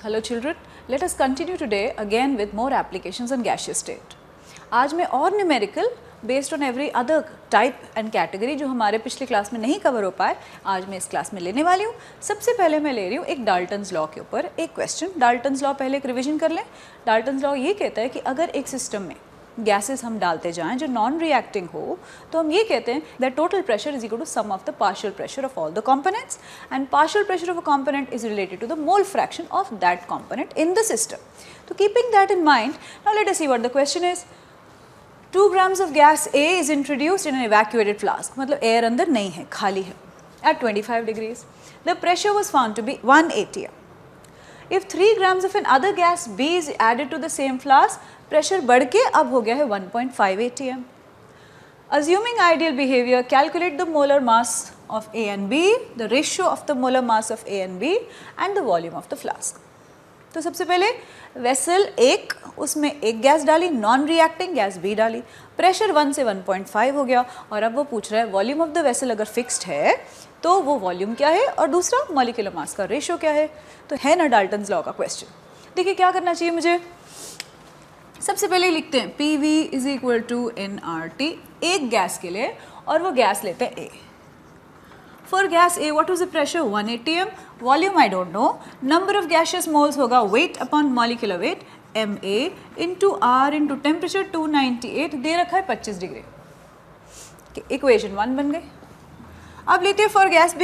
Hello children, let us continue today again with more applications on gaseous state. आज मैं और numerical based on every other type and category जो हमारे पिछले class में नहीं कवर हो पाए आज मैं इस क्लास में लेने वाली हूँ। सबसे पहले मैं ले रही हूँ एक डाल्टन्स लॉ के ऊपर एक क्वेश्चन। डाल्टन्स लॉ पहले एक रिविजन कर लें। डाल्टन्स लॉ ये कहता है कि अगर एक सिस्टम में गैसेस हम डालते जाएं जो नॉन रिएक्टिंग हो तो हम ये कहते हैं that total pressure is equal to sum of the partial pressure of all the components and partial pressure of a component is related to the mole fraction of that component in the system. तो keeping that in mind, now let us see what the question is. 2 grams of gas A is introduced in an evacuated flask, मतलब air अंदर नहीं है, खाली है, at 25 degrees. The pressure was found to be 1 atm. If 3 grams of another gas B is added to the same flask, pressure बढ़ के अब हो गया है 1.5 atm. Assuming ideal behavior, calculate the molar mass of A and B, the ratio of the molar mass of A and B, and the volume of the flask. तो सबसे पहले vessel एक, उसमें एक गैस डाली, नॉन रिएक्टिंग गैस बी डाली, pressure 1 से 1.5 हो गया और अब वो पूछ रहा है वॉल्यूम ऑफ द वेसल अगर फिक्स्ड है तो वो वॉल्यूम क्या है और दूसरा मॉलिक्यूलर मास का रेशियो क्या है। तो है ना डाल्टन्स लॉ का क्वेश्चन। देखिए क्या करना चाहिए मुझे। सबसे पहले लिखते हैं P V is equal to N R T एक गैस के लिए और वो गैस लेते हैं ए। For gas A, what was the pressure? 1 atm. Volume I don't know. Number of gaseous moles होगा weight upon molecular weight Ma into R into temperature 298 दे रखा है 25 डिग्री। इक्वेशन 1 बन गई। अब लेते हैं for gas B।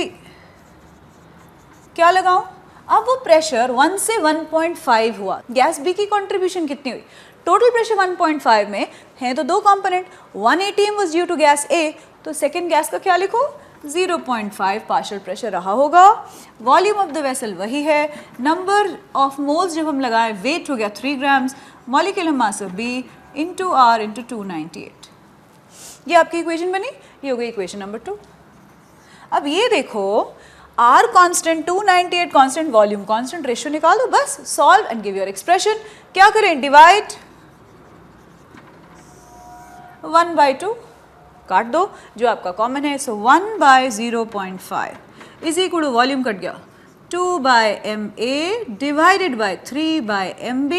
क्या लगाऊं? अब वो प्रेशर 1 से 1.5 हुआ। गैस B की कंट्रीब्यूशन कितनी हुई? टोटल प्रेशर 1.5 में है तो दो component, 1 atm was due to gas A, तो सेकेंड गैस का क्या लिखूं? 0.5 पार्शियल प्रेशर रहा होगा। वॉल्यूम ऑफ द वेसल वही है। नंबर ऑफ मोल्स जब हम लगाए वेट हो गया 3 grams, molecular mass of B into R into 298। ये आपकी इक्वेशन बनी, ये हो गई इक्वेशन नंबर 2। अब ये देखो R constant, 298 constant, volume constant, ratio निकाल दो, बस solve and give your expression. क्या करें? डिवाइड 1/2 काट दो जो आपका कॉमन है। So 1/0.5 is equal to volume cut गया 2/Ma divided by 3/Mb.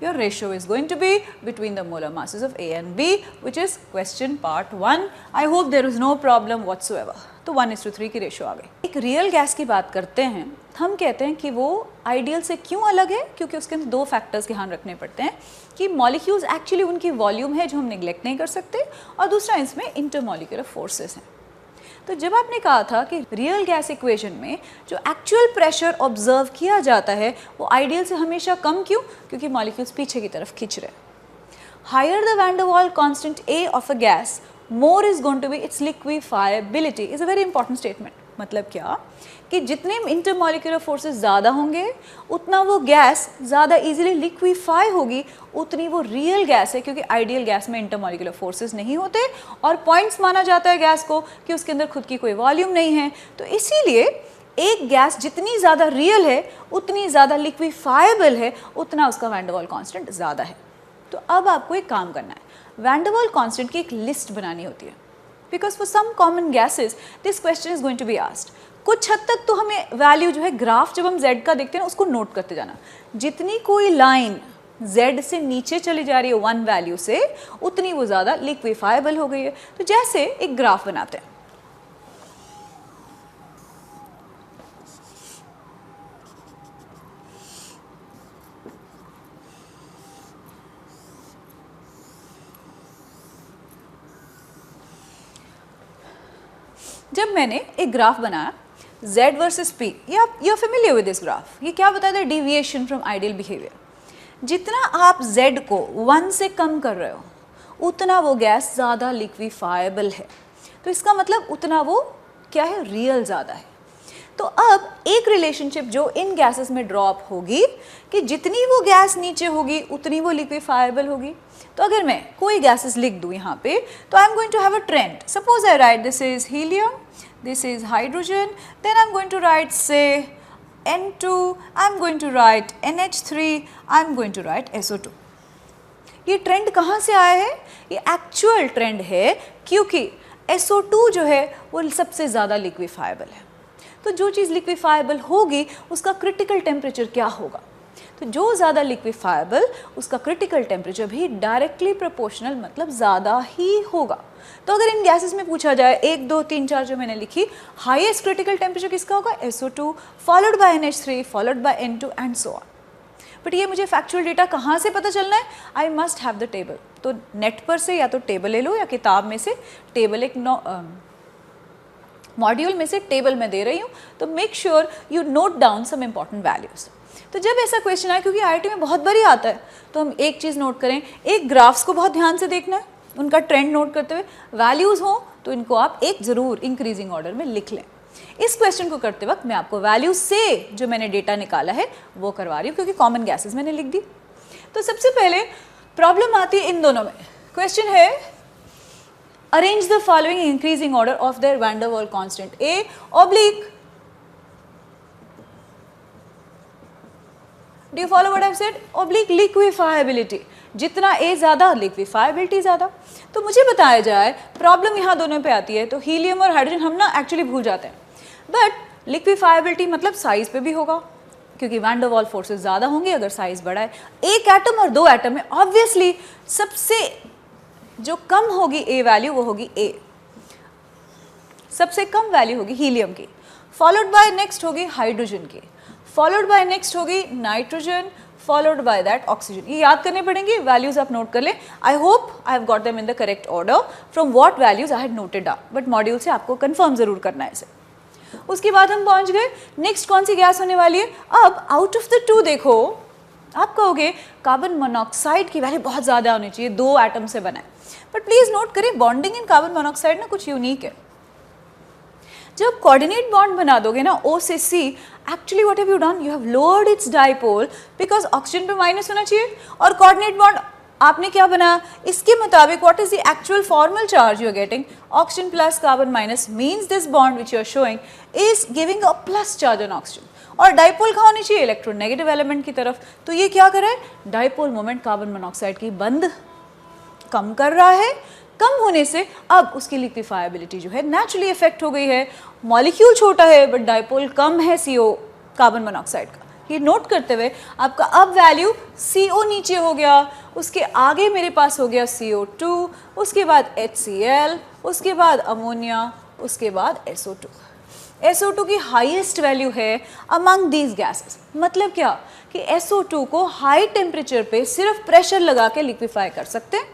Your ratio is going to be between the molar masses of A and B, which is question part 1. I hope there is no problem whatsoever. तो 1:3 की ratio आ गई। एक real gas की बात करते हैं, हम कहते हैं कि वो आइडियल से क्यों अलग है, क्योंकि उसके अंदर दो फैक्टर्स ध्यान रखने पड़ते हैं कि मॉलिक्यूल्स एक्चुअली उनकी वॉल्यूम है जो हम निगलेक्ट नहीं कर सकते, और दूसरा इसमें इंटरमॉलिक्यूलर फोर्सेस हैं। तो जब आपने कहा था कि रियल गैस इक्वेशन में जो एक्चुअल प्रेशर ऑब्जर्व किया जाता है वो आइडियल से हमेशा कम क्यों? क्योंकि मॉलिक्यूल्स पीछे की तरफ खींच रहे हैं। हायर द वैन डर वाल constant A of a gas, more is going to be its liquefiability is a very important statement। मतलब क्या कि जितने इंटरमॉलिक्यूलर फोर्सेस ज़्यादा होंगे उतना वो गैस ज़्यादा इजीली लिक्विफाई होगी, उतनी वो रियल गैस है, क्योंकि आइडियल गैस में इंटरमॉलिक्यूलर फोर्सेस नहीं होते और पॉइंट्स माना जाता है गैस को कि उसके अंदर खुद की कोई वॉल्यूम नहीं है। तो इसीलिए एक गैस जितनी ज़्यादा रियल है उतनी ज़्यादा लिक्विफाइबल है, उतना उसका वैन डर वाल कांस्टेंट ज़्यादा है। तो अब आपको एक काम करना है, वैन डर वाल कांस्टेंट की एक लिस्ट बनानी होती है, because for some common gases this question is going to be asked. कुछ हद तक तो हमें वैल्यू जो है ग्राफ जब हम z का देखते हैं उसको नोट करते जाना। जितनी कोई लाइन z से नीचे चली जा रही है 1 वैल्यू से, उतनी वो ज़्यादा लिक्विफाइबल हो गई है। तो जैसे एक ग्राफ बनाते हैं, जब मैंने एक ग्राफ बनाया z versus p, you are familiar with this graph. ये क्या बताता है? Deviation from ideal behaviour. जितना आप z को 1 से कम कर रहे हो उतना वो गैस ज़्यादा लिक्विफाइबल है, तो इसका मतलब उतना वो क्या है? रियल ज़्यादा है। तो अब एक रिलेशनशिप जो इन गैसेस में ड्रॉप होगी कि जितनी वो गैस नीचे होगी उतनी वो लिक्विफाइबल होगी। तो अगर मैं कोई गैसेस लिख दूँ यहाँ पे तो I am going to have a trend. Suppose I write this is helium, this is hydrogen, then I'm going to write say N2, I'm going to write NH3, I'm going to write SO2। ये trend कहाँ से आया है? ये actual trend है, क्योंकि SO2 जो है वो सबसे ज़्यादा लिक्विफाइबल है। तो जो चीज़ लिक्विफाइबल होगी उसका क्रिटिकल टेम्परेचर क्या होगा? तो जो ज़्यादा लिक्विफाइबल उसका क्रिटिकल टेम्परेचर भी डायरेक्टली प्रोपोर्शनल मतलब ज़्यादा ही होगा। तो अगर इन गैसेस में पूछा जाए 1, 2, 3, 4 जो मैंने लिखी, हाईएस्ट क्रिटिकल टेम्परेचर किसका होगा? SO2 followed by NH3 followed by N2 and so on. But ये मुझे फैक्चुअल डेटा कहाँ से पता चलना है? I must have the table. तो नेट पर से या तो टेबल ले लो या किताब में से टेबल, एक मॉड्यूल में से टेबल में दे रही हूँ, तो make sure you note down some important values. तो जब ऐसा क्वेश्चन आए, क्योंकि IIT में बहुत बारी आता है, तो हम एक चीज़ नोट करें, एक ग्राफ्स को बहुत ध्यान से देखना है, उनका ट्रेंड नोट करते हुए, वैल्यूज़ हो तो इनको आप एक ज़रूर इंक्रीजिंग ऑर्डर में लिख लें। इस क्वेश्चन को करते वक्त मैं आपको वैल्यूज से जो मैंने डेटा निकाला है वो करवा रही हूँ, क्योंकि कॉमन गैसेस मैंने लिख दी। तो सबसे पहले प्रॉब्लम आती है इन दोनों में। क्वेश्चन है arrange the following increasing order of their van der Waals constant a oblique, do you follow what I have said, oblique liquefiability, जितना ए ज़्यादा लिक्विफाइबिलिटी ज़्यादा। तो मुझे बताया जाए प्रॉब्लम यहाँ दोनों पे आती है, तो हीलियम और हाइड्रोजन हम ना एक्चुअली भूल जाते हैं, बट लिक्विफाइबिलिटी मतलब साइज पे भी होगा, क्योंकि वैन डर वाल्स फोर्सेस ज़्यादा होंगे अगर साइज बड़ा है। एक एटम और 2 एटम में ऑब्वियसली सबसे जो कम होगी ए वैल्यू वो होगी ए, सबसे कम वैल्यू होगी हीलियम की, फॉलोड बाय नेक्स्ट होगी हाइड्रोजन की, फॉलोड बाय नेक्स्ट होगी nitrogen, followed by that oxygen. ये याद करने पड़ेंगे, वैल्यूज आप नोट कर लें। I hope I have got them in the correct order from what values I had noted down, but module से आपको कंफर्म जरूर करना है इसे। उसके बाद हम पहुंच गए नेक्स्ट कौन सी गैस होने वाली है। अब आउट ऑफ द 2 देखो, आप कहोगे कार्बन मोनोऑक्साइड की वैल्यू बहुत ज़्यादा होनी चाहिए, 2 एटम से बना है, बट प्लीज़ नोट करें बॉन्डिंग इन कार्बन मोनोऑक्साइड ना कुछ यूनिक है। जब कोऑर्डिनेट बॉन्ड बना दोगे ना O से C, actually what have you done, you have lowered it's dipole, because oxygen पे माइनस होना चाहिए और कोऑर्डिनेट बॉन्ड आपने क्या बनाया, इसके मुताबिक what is the actual formal charge you are getting, oxygen plus carbon minus means this bond which you are showing is giving a plus charge on oxygen, और डाइपोल कहाँ होनी चाहिए, इलेक्ट्रोनेगेटिव एलिमेंट की तरफ। तो ये क्या कर रहा है, डाइपोल मोमेंट कार्बन मोनोऑक्साइड की बंद कम कर रहा है, कम होने से अब उसकी लिक्विफाइबिलिटी जो है नेचुरली इफेक्ट हो गई है। मॉलिक्यूल छोटा है बट डाइपोल कम है CO कार्बन मोनोऑक्साइड का। ये नोट करते हुए आपका अब वैल्यू CO नीचे हो गया, उसके आगे मेरे पास हो गया CO2, उसके बाद HCl, उसके बाद अमोनिया, उसके बाद SO2। SO2 की हाईएस्ट वैल्यू है अमंग दीज गैसेस। मतलब क्या कि SO2 को हाई टेम्परेचर पे सिर्फ प्रेशर लगा के लिक्विफाई कर सकते हैं,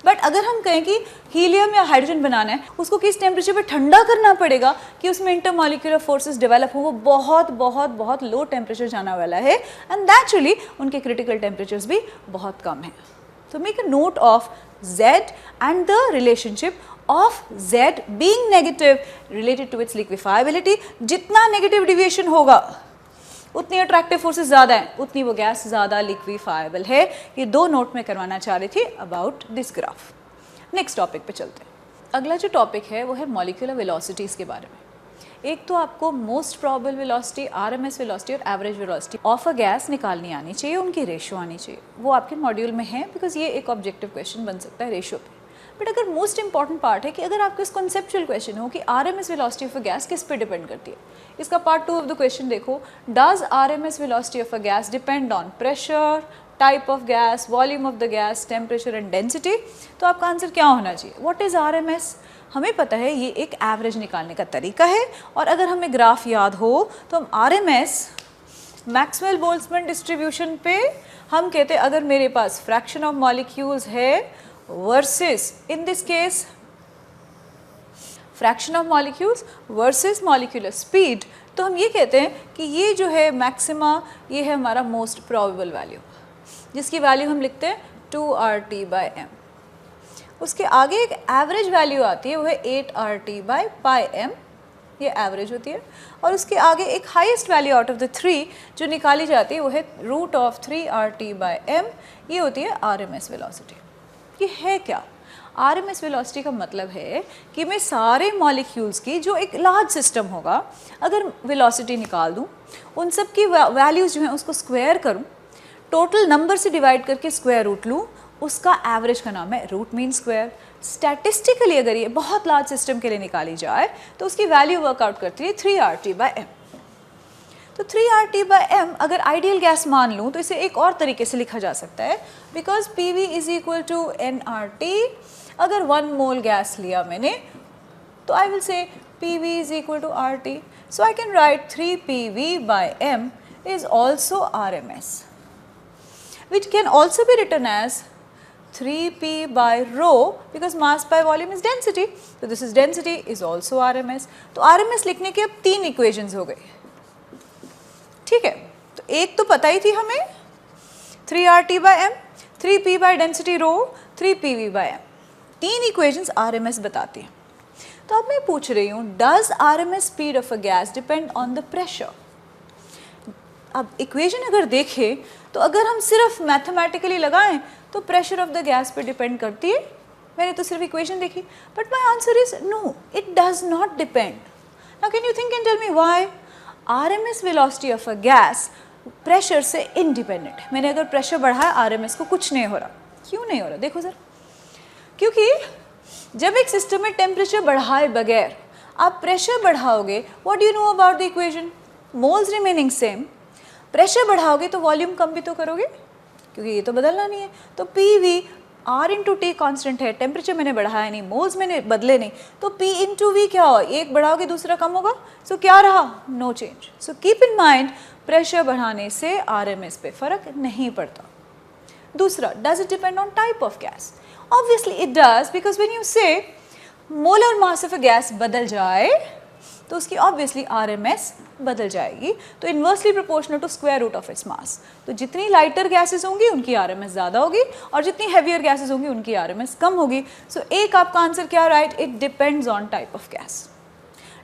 बट अगर हम कहें कि हीलियम या हाइड्रोजन बनाना है, उसको किस टेम्परेचर पे ठंडा करना पड़ेगा कि उसमें इंटरमॉलिक्यूलर फोर्सेस डेवलप हो, वो बहुत बहुत बहुत लो टेम्परेचर जाना वाला है, एंड नेचुरली उनके क्रिटिकल टेम्परेचर्स भी बहुत कम है। तो make a note of Z and the relationship of Z being negative related to its liquefiability। जितना नेगेटिव डिविएशन होगा उतनी अट्रैक्टिव फोर्सेस ज़्यादा हैं, उतनी वो गैस ज़्यादा लिक्विफाइबल है। ये 2 नोट में करवाना चाह रही थी about this graph. Next topic पे चलते हैं। अगला जो टॉपिक है वो है मॉलिक्यूलर वेलोसिटीज़ के बारे में। एक तो आपको most probable velocity, RMS velocity और average velocity of a gas निकालनी आनी चाहिए, उनकी रेशो आनी चाहिए। वो आपके मॉड्यूल में है, बिकॉज ये एक ऑब्जेक्टिव क्वेश्चन बन सकता है रेशो पे। बट अगर मोस्ट इंपॉर्टेंट पार्ट है कि अगर आपको इस कॉन्सेप्चुअल क्वेश्चन हो कि RMS velocity of a gas किस पे डिपेंड करती है, इसका पार्ट 2 ऑफ द क्वेश्चन देखो, does RMS velocity of a gas depend on pressure, type of gas, volume of the gas, temperature and density. तो आपका आंसर क्या होना चाहिए, व्हाट इज RMS। हमें पता है ये एक एवरेज निकालने का तरीका है, और अगर हमें ग्राफ याद हो तो हम RMS मैक्सवेल बोल्ट्जमैन डिस्ट्रीब्यूशन पे हम कहते हैं अगर मेरे पास फ्रैक्शन ऑफ मॉलिक्यूल्स है versus, in this case fraction of molecules versus molecular speed, तो हम ये कहते हैं कि ये जो है मैक्सिमा, ये है हमारा मोस्ट प्रोबेबल वैल्यू, जिसकी वैल्यू हम लिखते हैं 2RT/m। उसके आगे एक एवरेज वैल्यू आती है, वो है 8RT/m, ये एवरेज होती है। और उसके आगे एक highest value out of the 3 जो निकाली जाती है वो है √3RT/m, ये होती है RMS वेलोसिटी। ये है क्या, RMS वेलोसिटी का मतलब है कि मैं सारे मॉलिक्यूल्स की जो एक लार्ज सिस्टम होगा, अगर वेलोसिटी निकाल दूं, उन सब की वैल्यूज़ जो हैं उसको स्क्वायर करूं, टोटल नंबर से डिवाइड करके स्क्वायर रूट लूँ, उसका एवरेज का नाम है रूट मीन स्क्वायर। स्टैटिस्टिकली अगर ये बहुत लार्ज सिस्टम के लिए निकाली जाए तो उसकी वैल्यू वर्कआउट करती है 3RT/m। तो 3RT/m अगर आइडियल गैस मान लूँ तो इसे एक और तरीके से लिखा जा सकता है, because PV is equal to nRT। अगर 1 मोल गैस लिया मैंने तो I will say PV is equal to RT, so I can write 3PV/m is also RMS, which can also be written as 3P by rho because mass by volume is density. So this is density is also RMS. तो RMS लिखने के अब 3 equations हो गए, ठीक है। तो एक तो पता ही थी हमें 3RT/m, 3P by density rho, 3PV/m, 3 equations RMS बताती हैं। तो अब मैं पूछ रही हूँ, does RMS speed of a gas depend on the pressure? अब इक्वेशन अगर देखें तो अगर हम सिर्फ मैथमेटिकली लगाएं तो प्रेशर ऑफ द गैस पे डिपेंड करती है। मैंने तो सिर्फ इक्वेशन देखी, but my answer is no, it does not depend. Now can you think and tell me why? RMS velocity of a gas pressure से इंडिपेंडेंट है। मैंने अगर प्रेशर बढ़ाया आरएमएस को कुछ नहीं हो रहा। क्यों नहीं हो रहा? देखो सर, क्योंकि जब एक सिस्टम में टेम्परेचर बढ़ाए बगैर आप प्रेशर बढ़ाओगे, what do you know about the equation? Moles remaining same. Pressure बढ़ाओगे तो वॉल्यूम कम भी तो करोगे, क्योंकि ये तो बदलना नहीं है। तो PV R/T कांस्टेंट है, टेम्परेचर मैंने बढ़ाया नहीं, मोल्स मैंने बदले नहीं, तो P/V क्या हुआ? एक बढ़ाओगे दूसरा कम होगा, सो क्या रहा? No change. So keep in mind, pressure बढ़ाने से RMS पे फर्क नहीं पड़ता। दूसरा, does it depend on type of gas? Obviously it does, because when you say molar mass of a gas बदल जाए तो उसकी ऑब्वियसली RMS बदल जाएगी। तो inversely proportional to square root of its mass. तो जितनी लाइटर गैसेस होंगी उनकी RMS ज़्यादा होगी और जितनी हैवियर गैसेस होंगी उनकी RMS कम होगी। सो एक आपका आंसर क्या right? It depends on type of gas.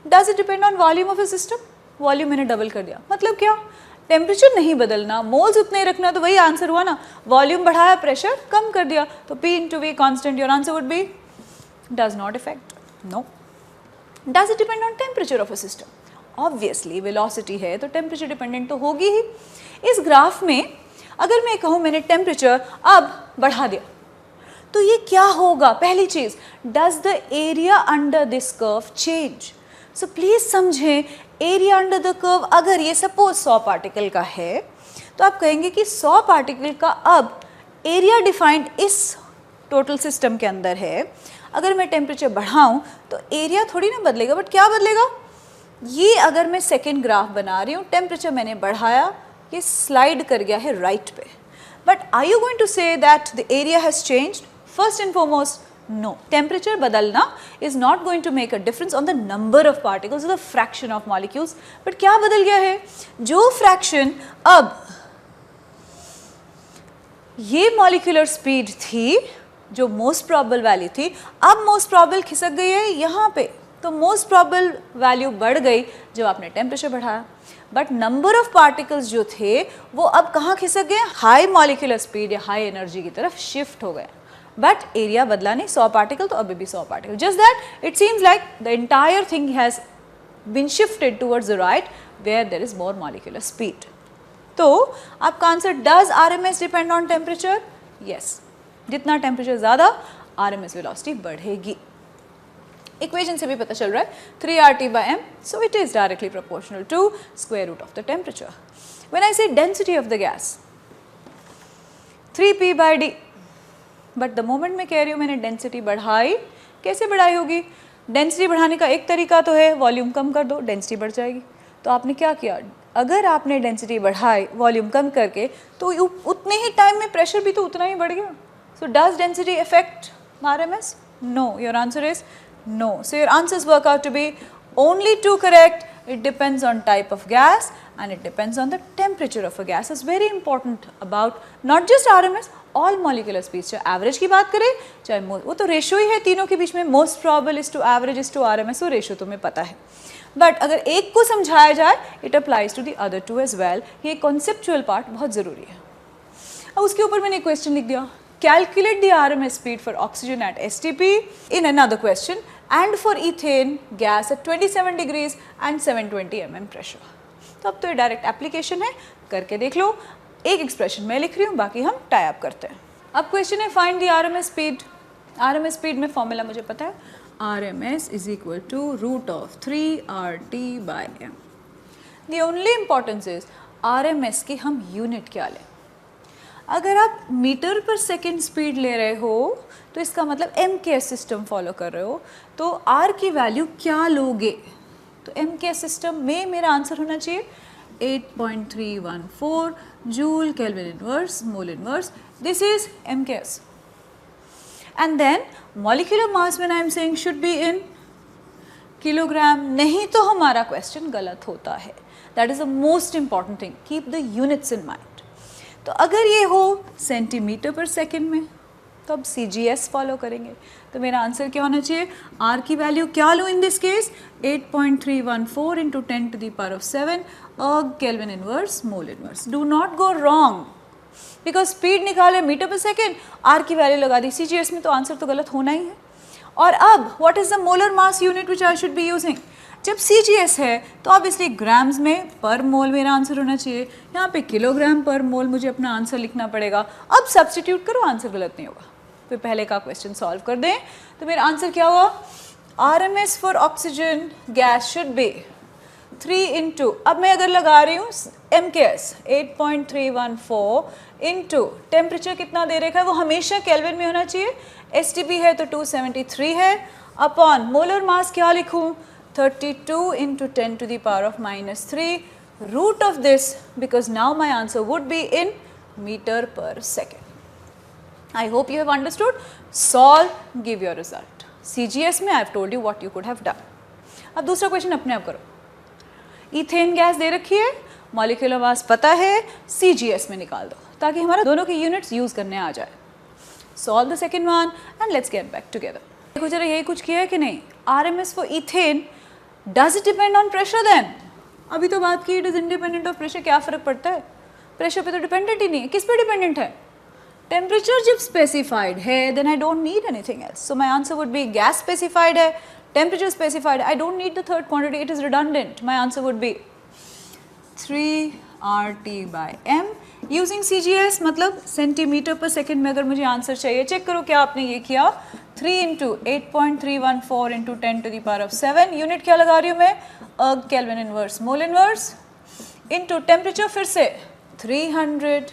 Does it depend on volume of a system? Volume मैंने डबल कर दिया, मतलब क्या? टेम्परेचर नहीं बदलना, मोल्स उतने ही रखना, तो वही आंसर हुआ ना। वॉल्यूम बढ़ाया, प्रेशर कम कर दिया, तो P/V constant. Your answer would be does not effect, no. Does it depend on temperature of a system? Obviously velocity है तो temperature dependent तो होगी ही। इस ग्राफ में अगर मैं कहूँ मैंने टेम्परेचर अब बढ़ा दिया तो ये क्या होगा? पहली चीज़, does the area under this curve change? So please समझें, एरिया अंडर द कर्व अगर ये सपोज 100 पार्टिकल का है तो आप कहेंगे कि 100 पार्टिकल का अब एरिया डिफाइंड इस टोटल सिस्टम के अंदर है। अगर मैं टेम्परेचर बढ़ाऊं तो एरिया थोड़ी ना बदलेगा, बट क्या बदलेगा? ये अगर मैं सेकेंड ग्राफ बना रही हूँ, टेम्परेचर मैंने बढ़ाया, ये स्लाइड कर गया है राइट पे, but are you going to say that the area has changed? First and foremost, no. Temperature बदलना is not going to make a difference on the number of particles, the fraction of molecules. But क्या बदल गया है? जो fraction अब ये molecular speed थी, जो मोस्ट प्रॉबल वैल्यू थी, अब मोस्ट प्रॉबल खिसक गई है यहाँ पे। तो मोस्ट प्रॉबल वैल्यू बढ़ गई जब आपने टेम्परेचर बढ़ाया, बट नंबर ऑफ पार्टिकल्स जो थे वो अब कहाँ खिसक गए? हाई मॉलिक्यूलर स्पीड या हाई एनर्जी की तरफ शिफ्ट हो गए। बट एरिया बदला नहीं, 100 पार्टिकल तो अभी भी 100 particle. Just that it seems like the entire thing has been shifted towards the right where there is more molecular speed. तो आपका answer, does RMS depend on temperature? Yes, जितना temperature ज़्यादा RMS velocity बढ़ेगी। Equation से भी पता चल रहा है 3RT/m, so it is directly proportional to square root of the temperature. When I say density of the gas, 3P/D, but the moment मैं कह रही हूँ मैंने डेंसिटी बढ़ाई, कैसे बढ़ाई होगी? डेंसिटी बढ़ाने का एक तरीका तो है वॉल्यूम कम कर दो, डेंसिटी बढ़ जाएगी। तो आपने क्या किया? अगर आपने डेंसिटी बढ़ाई वॉल्यूम कम करके तो उतने ही टाइम में प्रेशर भी तो उतना ही बढ़ गया। So does density affect RMS? No. Your answer is no. So your answers work out to be only two correct. It depends on type of gas and it depends on the temperature of a gas. It's very important about not just RMS, all molecular speeds. चाहे average की बात करें, चाहे वो तो ratio ही है तीनों के बीच में, most probable is to average is to RMS, वो रेशियो तुम्हें पता है। बट अगर एक को समझाया जाए, it applies to the other two as well. ये conceptual part बहुत ज़रूरी है। अब उसके ऊपर मैंने क्वेश्चन लिख दिया, calculate the RMS speed for oxygen at STP in another question and for ethane gas at 27 degrees and 720 mm pressure. तो अब तो ये डायरेक्ट एप्लीकेशन है, करके देख लो। एक एक्सप्रेशन मैं लिख रही हूँ, बाकी हम टाई अप करते हैं। अब क्वेश्चन है find the RMS speed. RMS speed में फॉर्मूला मुझे पता है, RMS is equal to root of 3RT/m. The only importance is RMS की हम यूनिट क्या लें। अगर आप मीटर पर सेकेंड स्पीड ले रहे हो तो इसका मतलब MKS सिस्टम फॉलो कर रहे हो, तो R की वैल्यू क्या लोगे? तो MKS सिस्टम में मेरा आंसर होना चाहिए 8.314 joule kelvin inverse mole inverse. This is MKS. And then molecular mass when I am saying should be in kilogram, नहीं तो हमारा क्वेश्चन गलत होता है. That is the most important thing, keep the units in mind. तो अगर ये हो सेंटीमीटर पर सेकेंड में तो अब CGS फॉलो करेंगे. तो मेरा आंसर क्या होना चाहिए? R की वैल्यू क्या लो in this case? 8.314 into 10⁻⁷ kelvin inverse mole inverse. Do not go wrong, because speed निकाले मीटर पर सेकेंड, R की वैल्यू लगा दी CGS में, तो आंसर तो गलत होना ही है. और अब what is the molar mass unit which I should be using? जब CGS है तो ऑब्वियसली ग्राम्स में पर मोल मेरा आंसर होना चाहिए. यहाँ पे किलोग्राम पर मोल मुझे अपना आंसर लिखना पड़ेगा. अब सब्सटीट्यूट करो, आंसर गलत नहीं होगा. फिर पहले का क्वेश्चन सॉल्व कर दें. तो मेरा आंसर क्या हुआ? RMS for oxygen gas should be 3 into, अब मैं अगर लगा रही हूँ MKS 8.314 इंटू टेम्परेचर कितना दे रखा है वो हमेशा केल्विन में होना चाहिए. STP है तो 273 है, अपॉन मोलर मास क्या लिखूँ? 32 into 10⁻⁻³ root of this, because now my answer would be in metre per second. I hope you have understood. Solve, give your result. CGS में I have told you what you could have done. अब दूसरा question अपने आप करो. Ethane gas दे रखी है, molecular mass पता है, CGS में निकाल दो ताकि हमारा दोनों के यूनिट्स यूज करने आ जाए. Solve the second one and let's get back together. देखो जरा यही कुछ किया है कि नहीं? RMS for ethane, does it depend on pressure then? अभी तो बात की it is independent of pressure. क्या फर्क पड़ता है? प्रेशर पे तो डिपेंडेंट ही नहीं है. किस पे डिपेंडेंट है? टेम्परेचर जब स्पेसिफाइड है then I don't need anything else. So my answer would be gas specified है, टेम्परेचर स्पेसिफाइड है, I don't need the third quantity, it is redundant. My answer would be 3RT/m using CGS, मतलब centimetre per second में अगर मुझे answer चाहिए. Check करो क्या आपने ये किया. 3 इंटू 8.314 इंटू 10⁻⁷, यूनिट क्या लगा रही हूँ मैं? Kelvin inverse mole inverse into temperature फिर से 300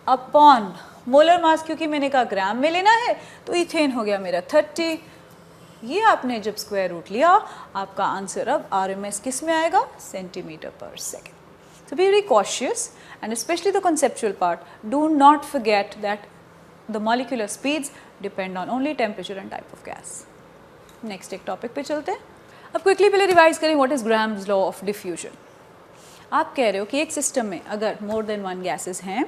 अपॉन मोलर मास, क्योंकि मैंने कहा ग्राम में लेना है तो इथेन हो गया मेरा 30. ये आपने जब स्क्वायर रूट लिया आपका आंसर अब RMS किस में आएगा? Centimetre per second. So be very cautious and especially the conceptual part. Do not forget that the molecular speeds depend on only temperature and type of gas. Next एक topic पे चलते हैं. अब quickly पहले revise करें what is Graham's law of diffusion. आप कह रहे हो कि एक सिस्टम में अगर मोर देन वन गैसेस हैं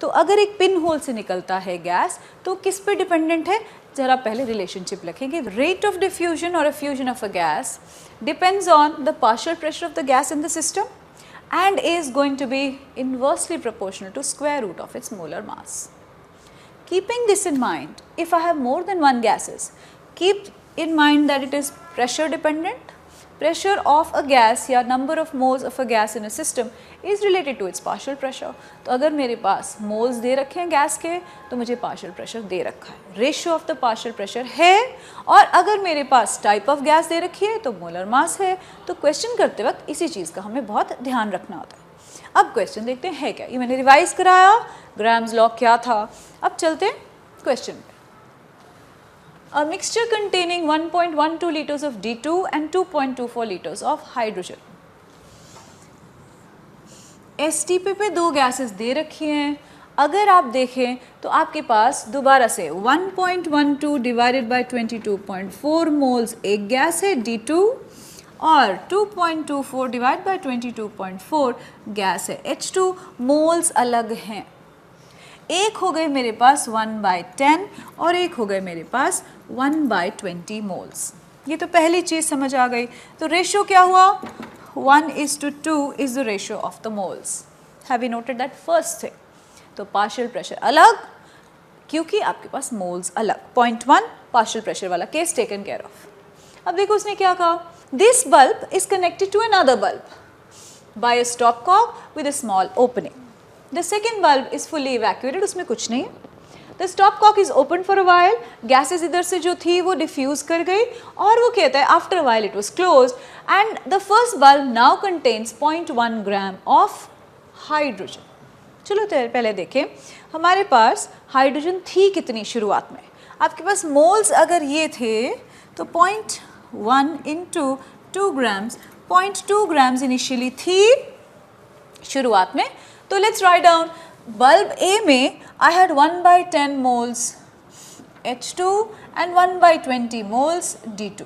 तो अगर एक पिन होल से निकलता है गैस तो किस पे डिपेंडेंट है? जरा पहले रिलेशनशिप लिखेंगे. रेट ऑफ डिफ्यूजन और fusion of a gas depends on the partial pressure of the gas in the system and is going to be inversely proportional to square root of its molar mass. Keeping this in mind, if I have more than one gases, keep in mind that it is pressure dependent. Pressure of a gas या number of moles of a gas in a system is related to its partial pressure. तो अगर मेरे पास moles दे रखे हैं gas के तो मुझे partial pressure दे रखा है. Ratio of the partial pressure है, और अगर मेरे पास type of gas दे रखी है तो molar mass है. तो question करते वक्त इसी चीज़ का हमें बहुत ध्यान रखना होता है. अब question देखते हैं है क्या. ये मैंने रिवाइज कराया, Graham's law क्या था. अब चलते हैं question. A mixture containing 1.12 liters of D2 and 2.24 liters of hydrogen. STP पे दो गैसेस दे रखी हैं. अगर आप देखें तो आपके पास दोबारा से 1.12 डिवाइडेड बाय 22.4 मोल्स एक गैस है D2 और 2.24 डिवाइड बाय 22.4 गैस है H2. मोल्स अलग हैं. एक हो गए मेरे पास 1/10 और एक हो गए मेरे पास 1/20 मोल्स. ये तो पहली चीज़ समझ आ गई. तो रेशियो क्या हुआ? 1:2 is the ratio of the moles. Have you noted that first thing? तो पार्शियल प्रेशर अलग क्योंकि आपके पास मोल्स अलग. 0.1 पार्शियल प्रेशर वाला केस टेकन केयर ऑफ. अब देखो उसने क्या कहा. This bulb is connected to another bulb by a stopcock with a small opening. The second bulb is fully evacuated, उसमें कुछ नहीं. The stopcock is open for a while, gases इधर से जो थी वो डिफ्यूज कर गई और वो कहता है after a while it was closed end the first bulb now contains 0.1 gram of hydrogen. चलो तो पहले देखें हमारे पास हाइड्रोजन थी कितनी शुरुआत में। आपके पास मोल्स अगर ये थे तो 0.1 इंटू 2 ग्राम्स, 0.2 ग्राम्स इनिशियली थी शुरुआत में। तो लेट्स राइट डाउन, बल्ब ए में I had 1/10 moles H2 and 1/20 moles D2।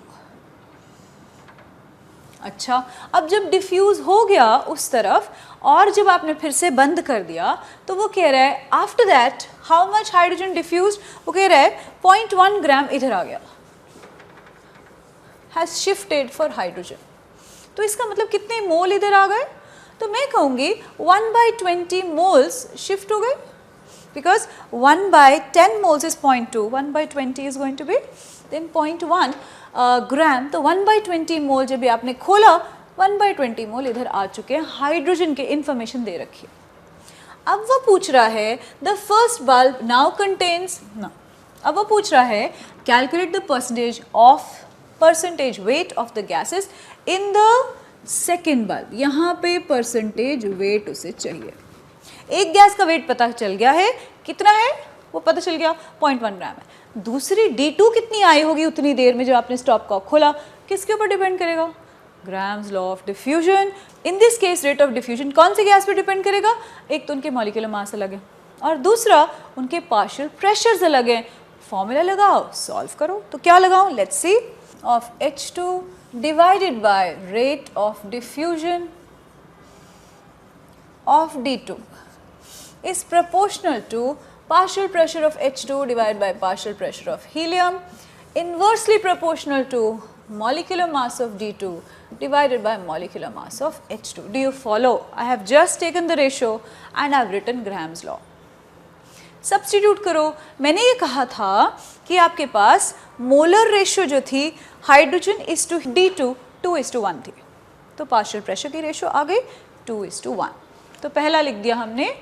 अच्छा, अब जब डिफ्यूज़ हो गया उस तरफ और जब आपने फिर से बंद कर दिया तो वो कह रहा है after that how much hydrogen diffuse, वो कह रहा है 0.1 ग्राम इधर आ गया, हैज शिफ्टेड फॉर हाइड्रोजन। तो इसका मतलब कितने मोल इधर आ गए, तो मैं कहूँगी 1/20 मोल्स शिफ्ट हो गए, because 1/10 moles is 0.2, 1/20 is going to be then 0.1 gram. तो 1/20 मोल जब भी आपने खोला 1/20 मोल इधर आ चुके हैं, हाइड्रोजन के इंफॉर्मेशन दे रखी है। अब वो पूछ रहा है the first bulb now contains ना, अब वो पूछ रहा है calculate the percentage weight of the gases in the second bulb. यहाँ पे परसेंटेज वेट उसे चाहिए। एक गैस का वेट पता चल गया है, कितना है वो पता चल गया 0.1 ग्राम है। दूसरी D2 कितनी आई होगी उतनी देर में जब आपने स्टॉप कॉक खोला, किसके ऊपर डिपेंड करेगा, grams law of diffusion. In this case rate of diffusion कौन सी गैस पे डिपेंड करेगा, एक तो उनके मॉलिक्यूलर मास अलग है और दूसरा उनके पार्शियल प्रेशर्स अलग हैं। फॉर्मूला लगाओ, सॉल्व करो, तो क्या लगाऊं, let's see, of H2 divided by rate of diffusion of D2 is proportional to partial pressure of H2 divided by partial pressure of helium, inversely proportional to molecular mass of D2 divided by molecular mass of H2. Do you follow? I have just taken the ratio and I have written Graham's law. Substitute करो। मैंने ये कहा था कि आपके पास molar ratio जो थी hydrogen is to D2 2:1 थी, तो पार्शियल प्रेशर की रेशियो आ गई 2:1। तो पहला लिख दिया हमने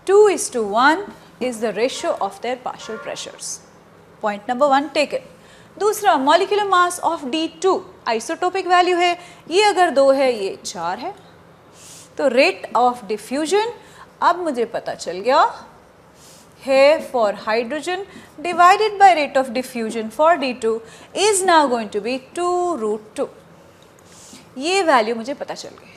2:1 is the ratio of their partial pressures. Point number 1 taken. दूसरा, molecular mass of D2 isotopic value है, ये अगर 2 है ये 4 है, तो रेट ऑफ डिफ्यूजन अब मुझे पता चल गया है for hydrogen divided by rate of diffusion for D2 is now going to be 2√2। ये वैल्यू मुझे पता चल गई।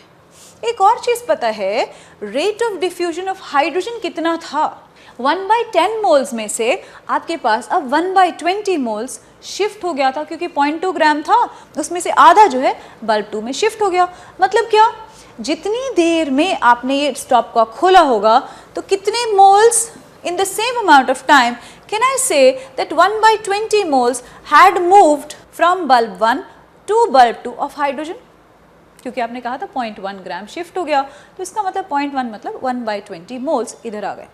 एक और चीज़ पता है, rate of diffusion of hydrogen कितना था, 1/10 मोल्स में से आपके पास अब 1/20 मोल्स शिफ्ट हो गया था, क्योंकि 0.2 ग्राम था उसमें से आधा जो है बल्ब 2 में शिफ्ट हो गया। मतलब क्या, जितनी देर में आपने ये स्टॉप कॉक खोला होगा तो कितने moles in the same amount of time can I say that 1/20 moles had moved from bulb 1 to bulb 2 of hydrogen, क्योंकि आपने कहा था 0.1 ग्राम शिफ्ट हो गया, तो इसका मतलब 0.1 मतलब 1/20 मोल्स इधर आ गए।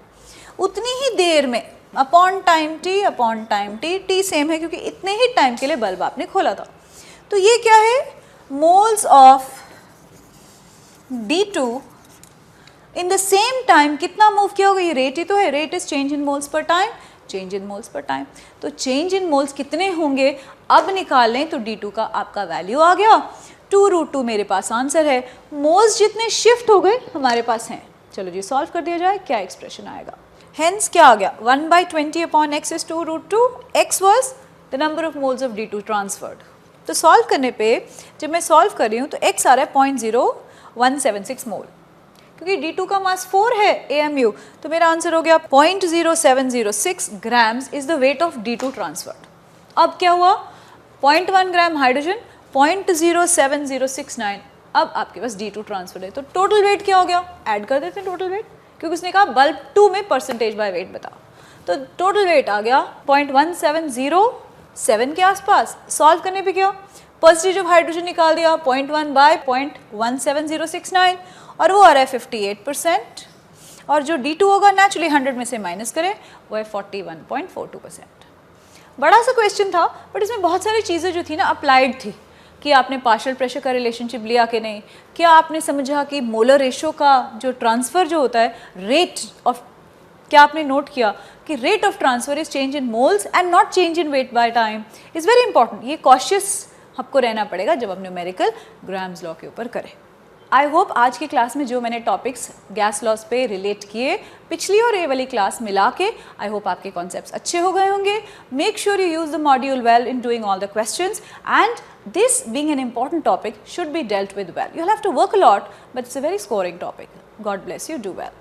उतनी ही देर में upon time t, t same है क्योंकि इतने ही टाइम के लिए बल्ब आपने खोला था। तो ये क्या है, moles of D2 in the same time कितना मूव किया होगा, ये रेट ही तो है, rate is change in moles per time, change in moles per time. तो चेंज इन मोल्स कितने होंगे अब निकाल लें तो D2 का आपका वैल्यू आ गया 2√2 मेरे पास आंसर है। मोल्स जितने शिफ्ट हो गए हमारे पास हैं। चलो जी सॉल्व कर दिया जाए, क्या एक्सप्रेशन आएगा। हेंस क्या आ गया, 1/20 upon x is 2√2, x was the number of moles of D2 transferred. तो सॉल्व करने पे जब मैं सॉल्व कर रही हूँ तो x आ रहा है 0.0176 मोल, क्योंकि D2 का मास 4 है AMU, तो मेरा आंसर हो गया 0.0706 grams is the weight of D2 transferred. अब क्या हुआ, 0.1 ग्राम हाइड्रोजन 0.07069, अब आपके पास D2 ट्रांसफर है, तो टोटल वेट क्या हो गया, ऐड कर देते हैं टोटल वेट, क्योंकि उसने कहा बल्ब 2 में परसेंटेज बाय वेट बता, तो टोटल वेट आ गया 0.1707 के आसपास। सॉल्व करने पे क्या, परसेंटेज ऑफ हाइड्रोजन निकाल दिया 0.1 बाय 0.17069 और वो आ रहा है 58%, और जो D2 होगा नेचुरली 100 में से माइनस करें वो है 41.42%। बड़ा सा क्वेश्चन था बट इसमें बहुत सारी चीज़ें जो थी ना अप्लाइड थी, कि आपने पार्शियल प्रेशर का रिलेशनशिप लिया कि नहीं, क्या आपने समझा कि मोलर रेशो का जो ट्रांसफ़र जो होता है रेट ऑफ, क्या आपने नोट किया कि rate of transfer is change in moles and not change in weight by time is very important. ये कॉशियस आपको रहना पड़ेगा जब हम न्यूमेरिकल ग्राम्स लॉ के ऊपर करें। आई होप आज की क्लास में जो मैंने टॉपिक्स गैस लॉस पे रिलेट किए पिछली और ये वाली क्लास मिला के, आई होप आपके कॉन्सेप्ट्स अच्छे हो गए होंगे। Make sure you use the module well in doing all the questions and this being an important topic should be dealt with well. You'll have to work a lot, but it's a very scoring topic. God bless you, do well.